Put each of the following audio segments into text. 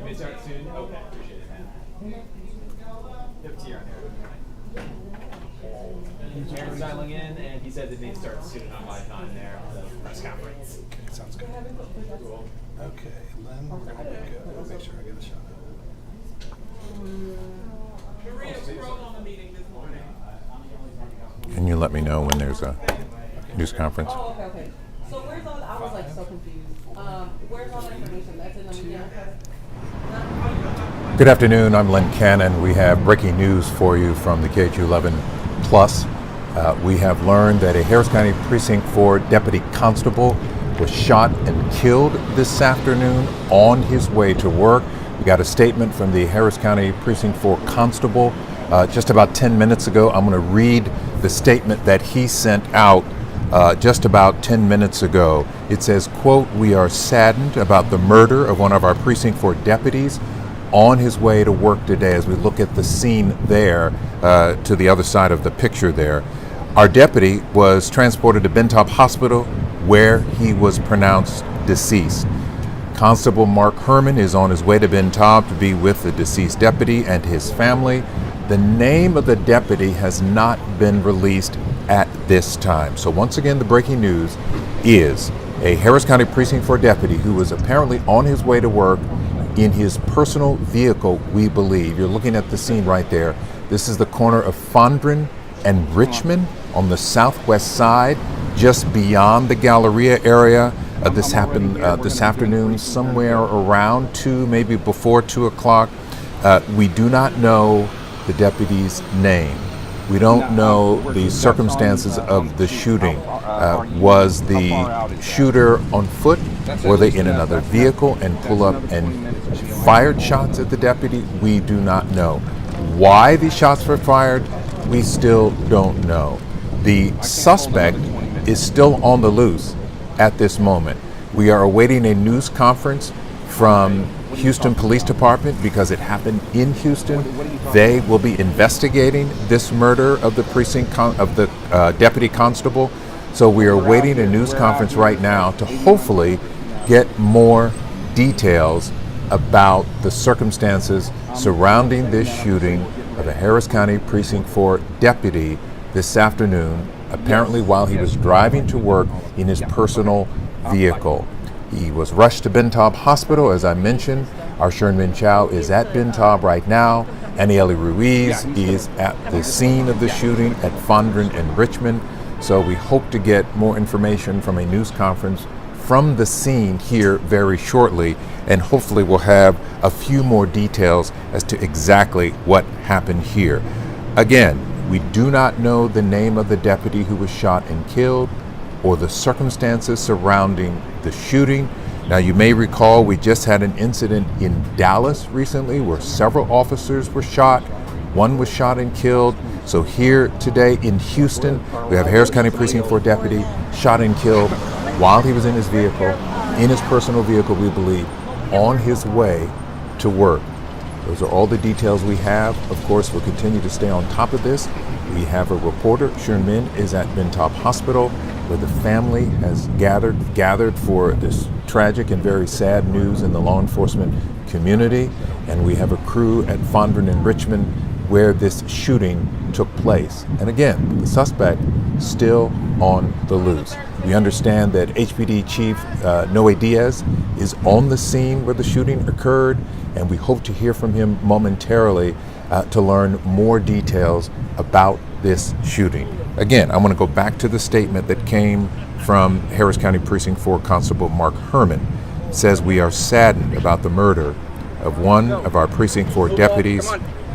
may start soon. Okay, appreciate it, man. You have a tear on there. Aaron's dialing in, and he said it may start soon on my time there for the press conference. Okay, sounds good. Cool. Okay, Len, there we go. Make sure I get a shot of it. Can you let me know when there's a news conference? Oh, okay. So where's all? I was like so confused. Where's all the information? That's in the media. Good afternoon. I'm Len Cannon. We have breaking news for you from the KHU11 Plus. We have learned that a Harris County Precinct 4 deputy constable was shot and killed this afternoon on his way to work. We got a statement from the Harris County Precinct 4 constable just about 10 minutes ago. I'm going to read the statement that he sent out just about 10 minutes ago. It says, quote, "We are saddened about the murder of one of our Precinct 4 deputies on his way to work today." As we look at the scene there, to the other side of the picture there, our deputy was transported to Bentop Hospital where he was pronounced deceased. Constable Mark Herman is on his way to Bentop to be with the deceased deputy and his family. The name of the deputy has not been released at this time. So once again, the breaking news is a Harris County Precinct 4 deputy who was apparently on his way to work in his personal vehicle, we believe. You're looking at the scene right there. This is the corner of Fondren and Richmond on the southwest side, just beyond the Galleria area. This happened this afternoon, somewhere around 2, maybe before 2 o'clock. We do not know the deputy's name. We don't know the circumstances of the shooting. Was the shooter on foot? Were they in another vehicle and pull up and fired shots at the deputy? We do not know. Why these shots were fired, we still don't know. The suspect is still on the loose at this moment. We are awaiting a news conference from Houston Police Department because it happened in Houston. They will be investigating this murder of the deputy constable. So we are waiting a news conference right now to hopefully get more details about the circumstances surrounding this shooting of a Harris County Precinct 4 deputy this afternoon, apparently while he was driving to work in his personal vehicle. He was rushed to Bentop Hospital, as I mentioned. Our Sherman Chow is at Bentop right now. Anieli Ruiz is at the scene of the shooting at Fondren and Richmond. So we hope to get more information from a news conference from the scene here very shortly, and hopefully we'll have a few more details as to exactly what happened here. Again, we do not know the name of the deputy who was shot and killed or the circumstances surrounding the shooting. Now, you may recall we just had an incident in Dallas recently where several officers were shot. One was shot and killed. So here today in Houston, we have Harris County Precinct 4 deputy shot and killed while he was in his vehicle, in his personal vehicle, we believe, on his way to work. Those are all the details we have. Of course, we'll continue to stay on top of this. We have a reporter. Sherman is at Bentop Hospital, where the family has gathered for this tragic and very sad news in the law enforcement community. And we have a crew at Fondren and Richmond where this shooting took place. And again, the suspect still on the loose. We understand that HPD Chief Noe Diaz is on the scene where the shooting occurred, and we hope to hear from him momentarily to learn more details about this shooting. Again, I want to go back to the statement that came from Harris County Precinct 4 Constable Mark Herman. It says, "We are saddened about the murder of one of our Precinct 4 deputies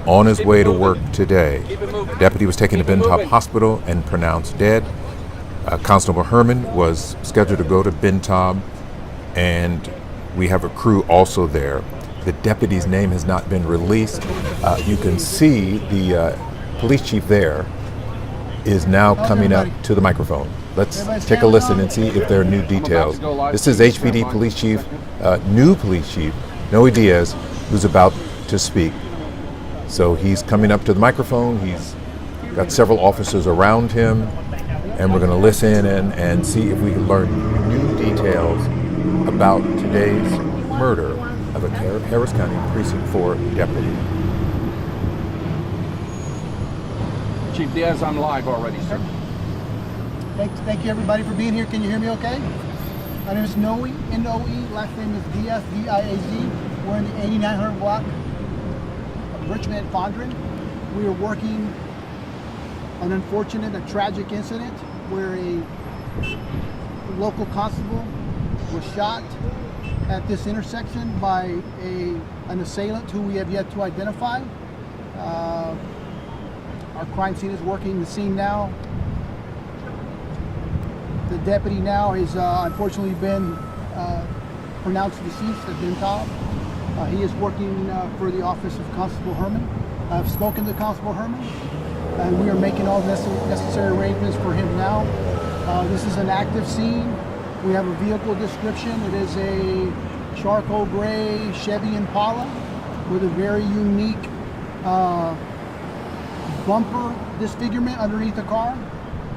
on his way to work today. The deputy was taken to Bentop Hospital and pronounced dead. Constable Herman was scheduled to go to Bentop, and we have a crew also there. The deputy's name has not been released. You can see the police chief there is now coming up to the microphone. Let's take a listen and see if there are new details. This is HPD Police Chief, new Police Chief, Noe Diaz, who's about to speak. So he's coming up to the microphone. He's got several officers around him, and we're going to listen and see if we can learn new details about today's murder of a Harris County Precinct 4 deputy. Chief Diaz, I'm live already, sir. Thank you everybody for being here. Can you hear me okay? My name is Noe, N-O-E, last name is Diaz, D-I-A-Z. We're in the 8900 block of Richmond and Fondren. We are working an unfortunate, a tragic incident where a local constable was shot at this intersection by an assailant who we have yet to identify. Our crime scene is working the scene now. The deputy now has unfortunately been pronounced deceased, has been called. He is working for the office of Constable Herman. I've spoken to Constable Herman, and we are making all necessary arrangements for him now. This is an active scene. We have a vehicle description. It is a charcoal gray Chevy Impala with a very unique bumper disfigurement underneath the car.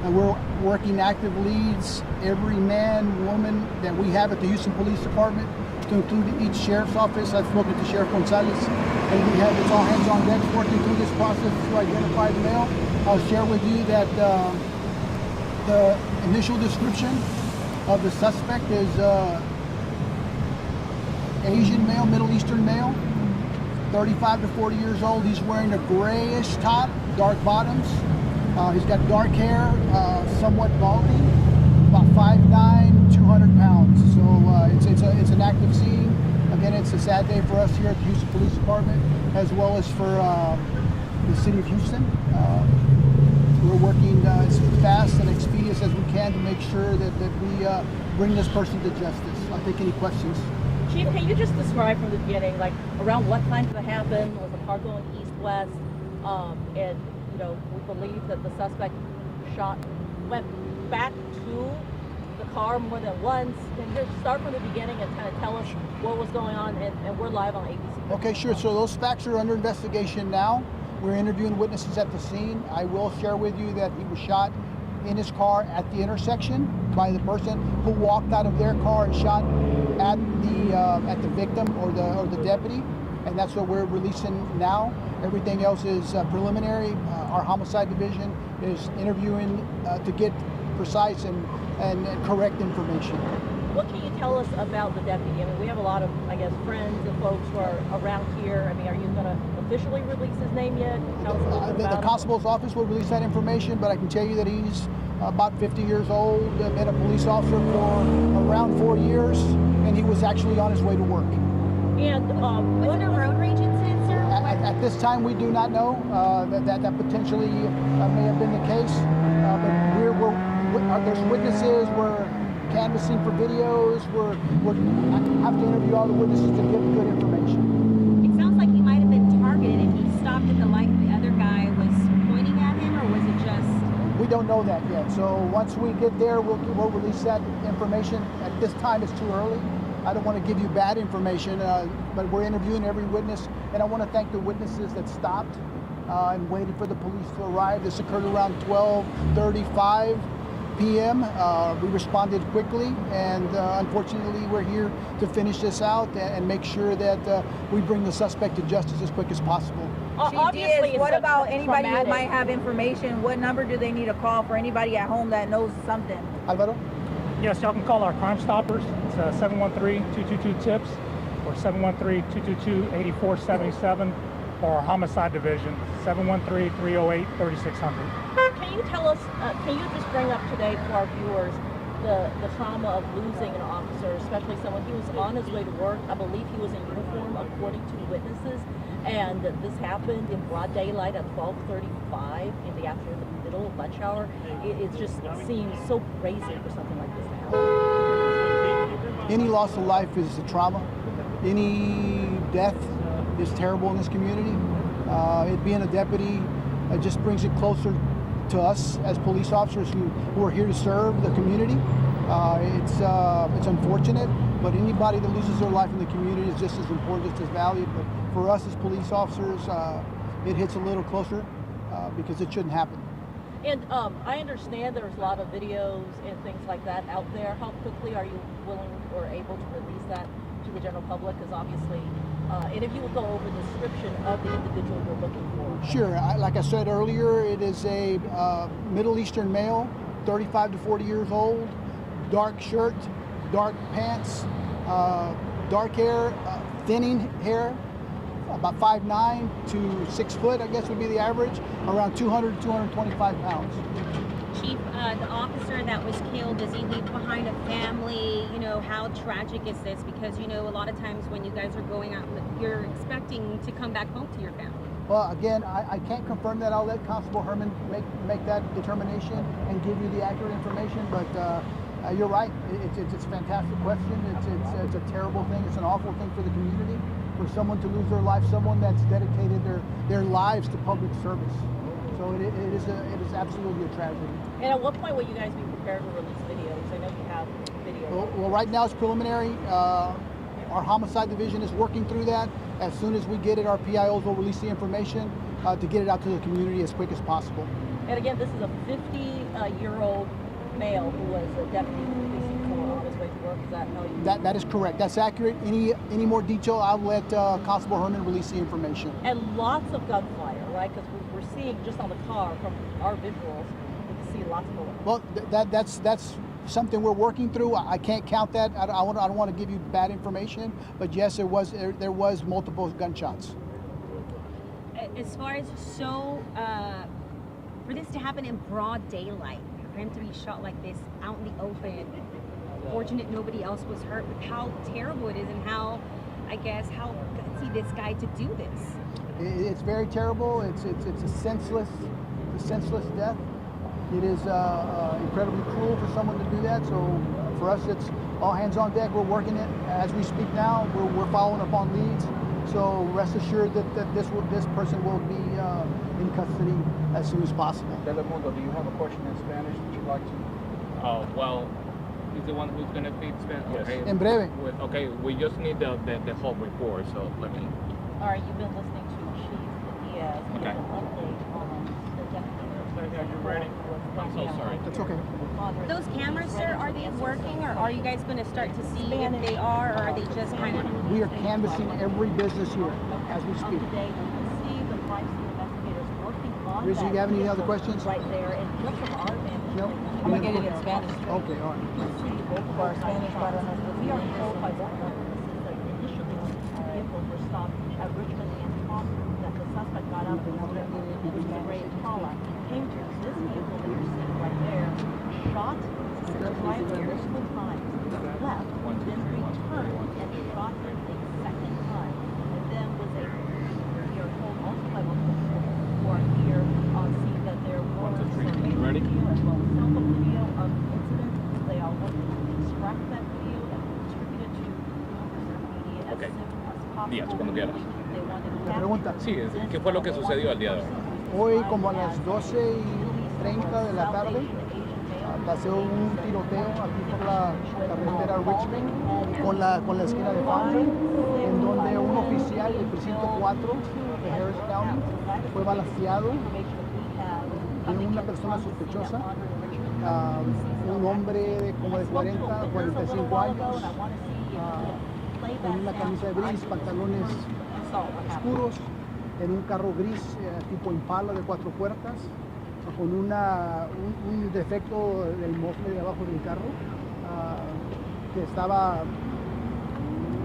And we're working active leads, every man, woman that we have at the Houston Police Department, to include each sheriff's office. I've spoken to Sheriff Gonzalez, and we have it's all hands on deck working through this process to identify the male. I'll share with you that the initial description of the suspect is Asian male, Middle Eastern male, 35 to 40 years old. He's wearing a grayish top, dark bottoms. He's got dark hair, somewhat balding, about 5'9", 200 pounds. So it's an active scene. Again, it's a sad day for us here at the Houston Police Department, as well as for the city of Houston. We're working as fast and expeditious as we can to make sure that we bring this person to justice. I'll take any questions. Chief, can you just describe from the beginning, like around what time did it happen? Was the car going east-west? And you know, we believe that the suspect went back to the car more than once. Can you start from the beginning and kind of tell us what was going on? And we're live on ABC. Okay, sure. So those facts are under investigation now. We're interviewing witnesses at the scene. I will share with you that he was shot in his car at the intersection by the person who walked out of their car and shot at the victim or the deputy, and that's what we're releasing now. Everything else is preliminary. Our homicide division is interviewing to get precise and correct information. What can you tell us about the deputy? I mean, we have a lot of, I guess, friends and folks who are around here. I mean, are you going to officially release his name yet? Tell us a little bit about the constable's office will release that information, but I can tell you that he's about 50 years old, been a police officer for around 4 years, and he was actually on his way to work. And was it a road rage incident, sir? At this time, we do not know that potentially may have been the case, but there's witnesses. We're canvassing for videos. We have to interview all the witnesses to get good information. It sounds like he might have been targeted if he stopped at the light the other guy was pointing at him, or was it just... We don't know that yet. So once we get there, we'll release that information. At this time, it's too early. I don't want to give you bad information, but we're interviewing every witness, and I want to thank the witnesses that stopped and waited for the police to arrive. This occurred around 12:35 p.m. We responded quickly, and unfortunately, we're here to finish this out and make sure that we bring the suspect to justice as quick as possible. obviously, What about anybody traumatic. who might have information? What number do they need to call for anybody at home that knows something? Alvaro? Yes, y'all can call our Crime Stoppers. It's 713-222-TIPS or 713-222-8477, or our Homicide Division, 713-308-3600. Can you tell us, can you just bring up today for our viewers the trauma of losing an officer, especially someone, he was on his way to work. I believe he was in uniform according to witnesses, and this happened in broad daylight at 12:35 in the afternoon, the middle of lunch hour. It just seems so crazy for something like this to happen. Any loss of life is a trauma. Any death is terrible in this community. It being a deputy just brings it closer to us as police officers who are here to serve the community. It's unfortunate, but anybody that loses their life in the community is just as important, just as valued. But for us as police officers, it hits a little closer because it shouldn't happen. And I understand there's a lot of videos and things like that out there. How quickly are you willing or able to release that to the general public? Because obviously, and if you would go over the description of the individual you're looking for. Sure. Like I said earlier, it is a Middle Eastern male, 35 to 40 years old, dark shirt, dark pants, dark hair, thinning hair, about 5'9" to 6 foot, I guess would be the average, around 200 to 225 pounds. Chief, the officer that was killed, does he leave behind a family? You know, how tragic is this? Because, you know, a lot of times when you guys are going out, you're expecting to come back home to your family. Well, again, I can't confirm that. I'll let Constable Herman make that determination and give you the accurate information, but you're right. It's a fantastic question. It's a terrible thing. It's an awful thing for the community, for someone to lose their life, someone that's dedicated their lives to public service. So it is absolutely a tragedy. And at what point will you guys be prepared to release videos? I know you have video. Well, right now it's preliminary. Our homicide division is working through that. As soon as we get it, our PIOs will release the information to get it out to the community as quick as possible. And again, this is a 50-year-old male who was a deputy precinct 4 on his way to work. Is that how you? That is correct. That's accurate. Any more detail, I'll let Constable Herman release the information. And lots of gunfire, right? Because we're seeing just on the car from our visuals, we can see lots of bullets. Well, that's something we're working through. I can't count that. I don't want to give you bad information, but yes, there was multiple gunshots. As far as for this to happen in broad daylight, for him to be shot like this out in the open, fortunate nobody else was hurt, but how terrible it is and how gutsy this guy to do this. It's very terrible. It's a senseless death. It is incredibly cruel for someone to do that. So for us, it's all hands on deck. We're working it as we speak now. We're following up on leads. So rest assured that this person will be in custody as soon as possible. Telemundo, do you have a question in Spanish that you'd like to? Well, he's the one who's going to speak Spanish. Yes. Okay. En breve. Okay, we just need the whole report, so let me. All right, you've been listening to Chief Diaz. Okay. An update on the deputy. Are you ready? I'm so sorry. That's okay. Those cameras, sir, are they working, or are you guys going to start to see if they are, or are they just kind of? We are canvassing every business here as we speak. Today, you can see the crime scene investigators working on Rizzy, that you have any other vehicle questions? right there, and just from our vantage No? point, I'm gonna get it in Spanish. Okay, all right. you see both of our Spanish partners. We are told by one witnesses that initially vehicles were stopped at Richmond and Thompson, that the suspect got out of the motor, which is a gray Impala, came to this vehicle that you're seeing right there, shot the driver multiple times, left, then returned and shot him a second time, and then was able to, we are told also by multiple people who are here, see that there was some Ready? video as well as cell phone video of the incident. They are working to extract that video and distribute it to members of the media as Okay. soon as possible. Díaz, cuando quieras. They wanted to La pregunta. Sí, ¿qué fue lo que sucedió el día de hoy? Hoy, como a las 12:30 de la tarde, pasé un tiroteo aquí por la carretera Richmond con la esquina de Foundry, en donde un oficial del precinto 4 de Harris County fue balaceado de una persona sospechosa, un hombre como de 40, 45 años, con una camisa de gris, pantalones oscuros, en un carro gris tipo Impala de 4 puertas, con un defecto del mofle de abajo del carro, que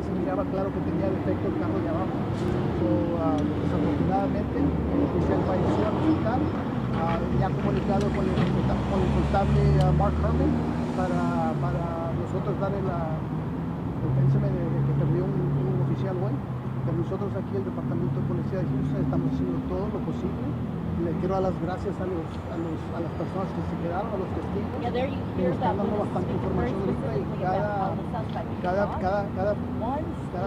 se miraba claro que tenía defecto el carro de abajo. Desafortunadamente, el oficial falleció al hospital. Ya comunicado con el constable Mark Herman para nosotros darle el pésame de que perdió un oficial hoy. Pero nosotros aquí, el Departamento de Policía de Houston, estamos haciendo todo lo posible. Le quiero dar las gracias a las personas que se quedaron, a los testigos, que nos están dando bastante información ahorita, y cada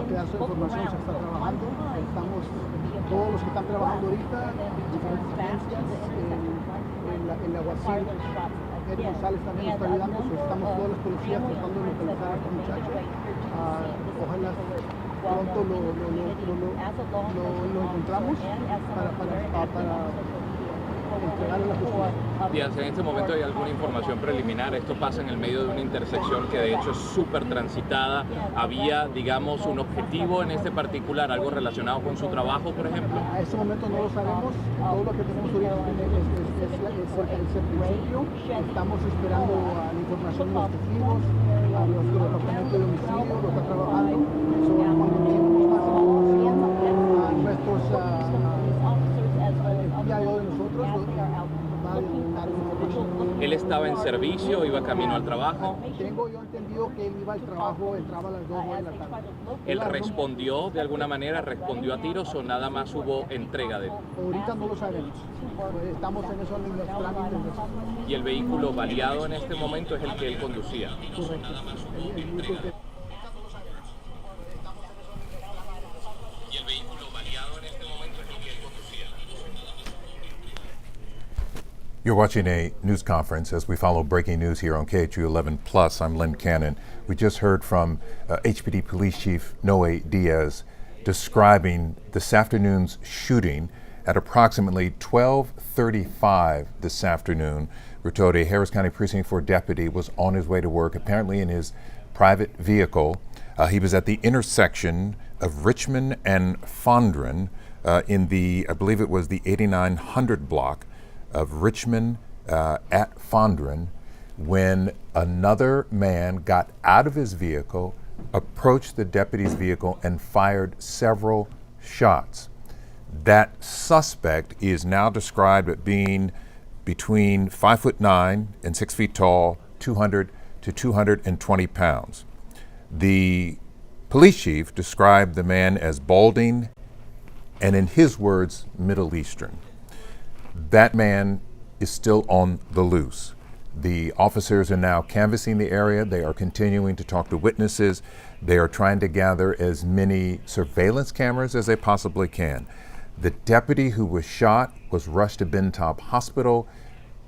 pedazo de información se está trabajando. Todos los que están trabajando ahorita, diferentes agencias, el alguacil Eric González también nos está ayudando. Estamos todos los policías tratando de localizar a este muchacho. Ojalá pronto lo encontramos para entregarle a la justicia. Díaz, en este momento hay alguna información preliminar. Esto pasa en el medio de una intersección que de hecho es súper transitada. ¿Había, digamos, un objetivo en este particular, algo relacionado con su trabajo, por ejemplo? A este momento no lo sabemos. Todo lo que tenemos ahorita es el principio. Estamos esperando a la información de los testigos, a los del departamento de homicidio, lo está trabajando. Cuando tengamos más información, a nuestros PIO de nosotros, ¿Él estaba en servicio, iba camino al trabajo? Tengo yo entendido que él iba al trabajo, entraba a las 2 de la tarde. ¿Él respondió de alguna manera, respondió a tiros o nada más hubo entrega de él? Ahorita no lo sabemos. Estamos en eso, en los trámites. ¿Y el vehículo baleado en este momento es el que él conducía? Correcto. ¿Y el vehículo baleado en este momento es el que él conducía? You're watching a news conference as we follow breaking news here on KHU 11 Plus. I'm Len Cannon. We just heard from HPD Police Chief Noe Diaz describing this afternoon's shooting at approximately 12:35 this afternoon. We're told a Harris County Precinct 4 deputy was on his way to work, apparently in his private vehicle. He was at the intersection of Richmond and Fondren in the, I believe it was the 8900 block of Richmond at Fondren, when another man got out of his vehicle, approached the deputy's vehicle, and fired several shots. That suspect is now described as being between 5'9" and 6 feet tall, 200 to 220 pounds. The police chief described the man as balding and, in his words, Middle Eastern. That man is still on the loose. The officers are now canvassing the area. They are continuing to talk to witnesses. They are trying to gather as many surveillance cameras as they possibly can. The deputy who was shot was rushed to Bentop Hospital,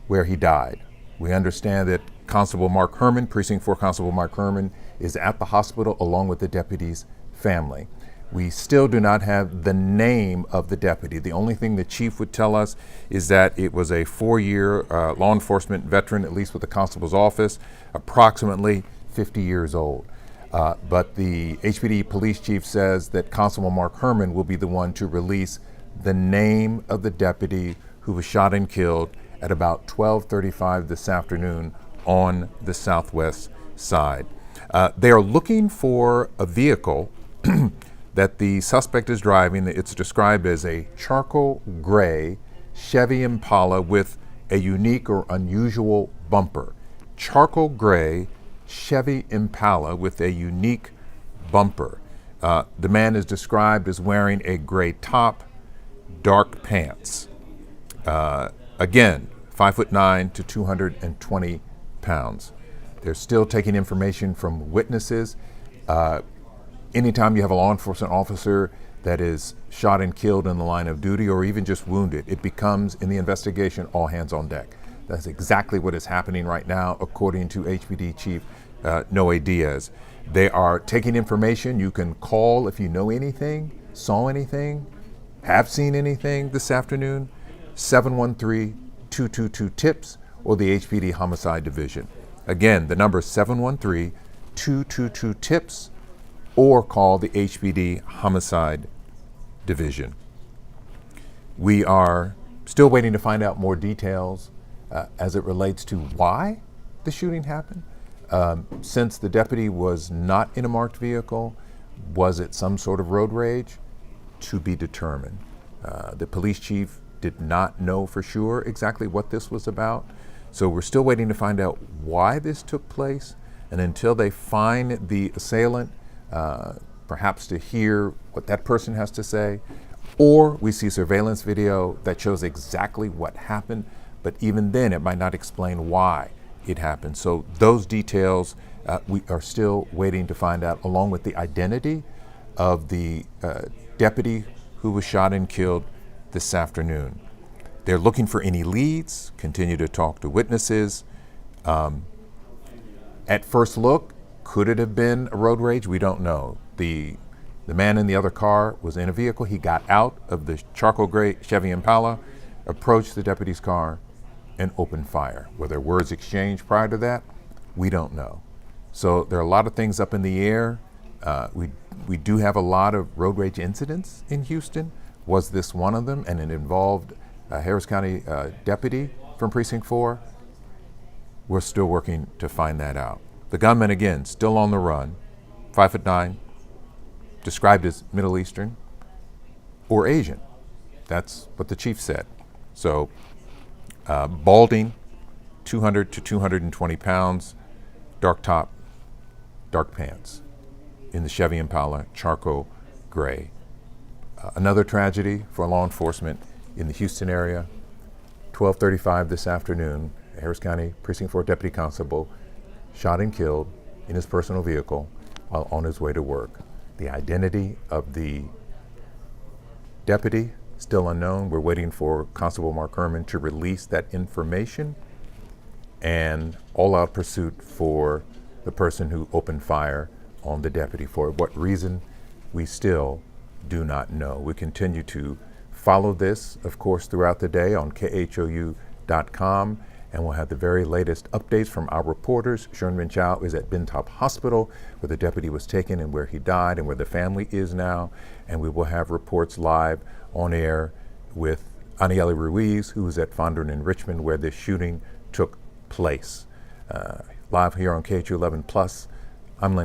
where he died. We understand that Constable Mark Herman, Precinct 4 Constable Mark Herman, is at the hospital along with the deputy's family. We still do not have the name of the deputy. The only thing the chief would tell us is that it was a 4-year law enforcement veteran, at least with the constable's office, approximately 50 years old. But the HPD police chief says that Constable Mark Herman will be the one to release the name of the deputy who was shot and killed at about 12:35 this afternoon on the southwest side. They are looking for a vehicle that the suspect is driving. It's described as a charcoal gray Chevy Impala with a unique or unusual bumper. Charcoal gray Chevy Impala with a unique bumper. The man is described as wearing a gray top, dark pants. Again, 5'9" to 220 pounds. They're still taking information from witnesses. Anytime you have a law enforcement officer that is shot and killed in the line of duty or even just wounded, it becomes, in the investigation, all hands on deck. That's exactly what is happening right now, according to HPD Chief Noe Diaz. They are taking information. You can call if you know anything, saw anything, have seen anything this afternoon, 713-222-TIPS or the HPD Homicide Division. Again, the number is 713-222-TIPS or call the HPD Homicide Division. We are still waiting to find out more details as it relates to why the shooting happened. Since the deputy was not in a marked vehicle, was it some sort of road rage? To be determined. The police chief did not know for sure exactly what this was about. So we're still waiting to find out why this took place. And until they find the assailant, perhaps to hear what that person has to say, or we see surveillance video that shows exactly what happened, but even then it might not explain why it happened. So those details we are still waiting to find out, along with the identity of the deputy who was shot and killed this afternoon. They're looking for any leads, continue to talk to witnesses. At first look, could it have been a road rage? We don't know. The man in the other car was in a vehicle. He got out of the charcoal gray Chevy Impala. approached the deputy's car and opened fire. Were there words exchanged prior to that? We don't know. So there are a lot of things up in the air. We do have a lot of road rage incidents in Houston. Was this one of them? And it involved a Harris County deputy from Precinct 4. We're still working to find that out. The gunman, again, still on the run, 5'9", described as Middle Eastern or Asian. That's what the chief said. So balding, 200 to 220 pounds, dark top, dark pants. In the Chevy Impala, charcoal gray. Another tragedy for law enforcement in the Houston area. 12:35 this afternoon, a Harris County Precinct 4 Deputy Constable shot and killed in his personal vehicle while on his way to work. The identity of the deputy still unknown. We're waiting for Constable Mark Herman to release that information, and all-out pursuit for the person who opened fire on the deputy. For what reason, we still do not know. We continue to follow this, of course, throughout the day on khou.com, and we'll have the very latest updates from our reporters. Sherman Chow is at Bentop Hospital, where the deputy was taken and where he died and where the family is now. And we will have reports live on air with Aniela Ruiz, who is at Fondren in Richmond, where this shooting took place. Live here on KHU 11 Plus, I'm Lynn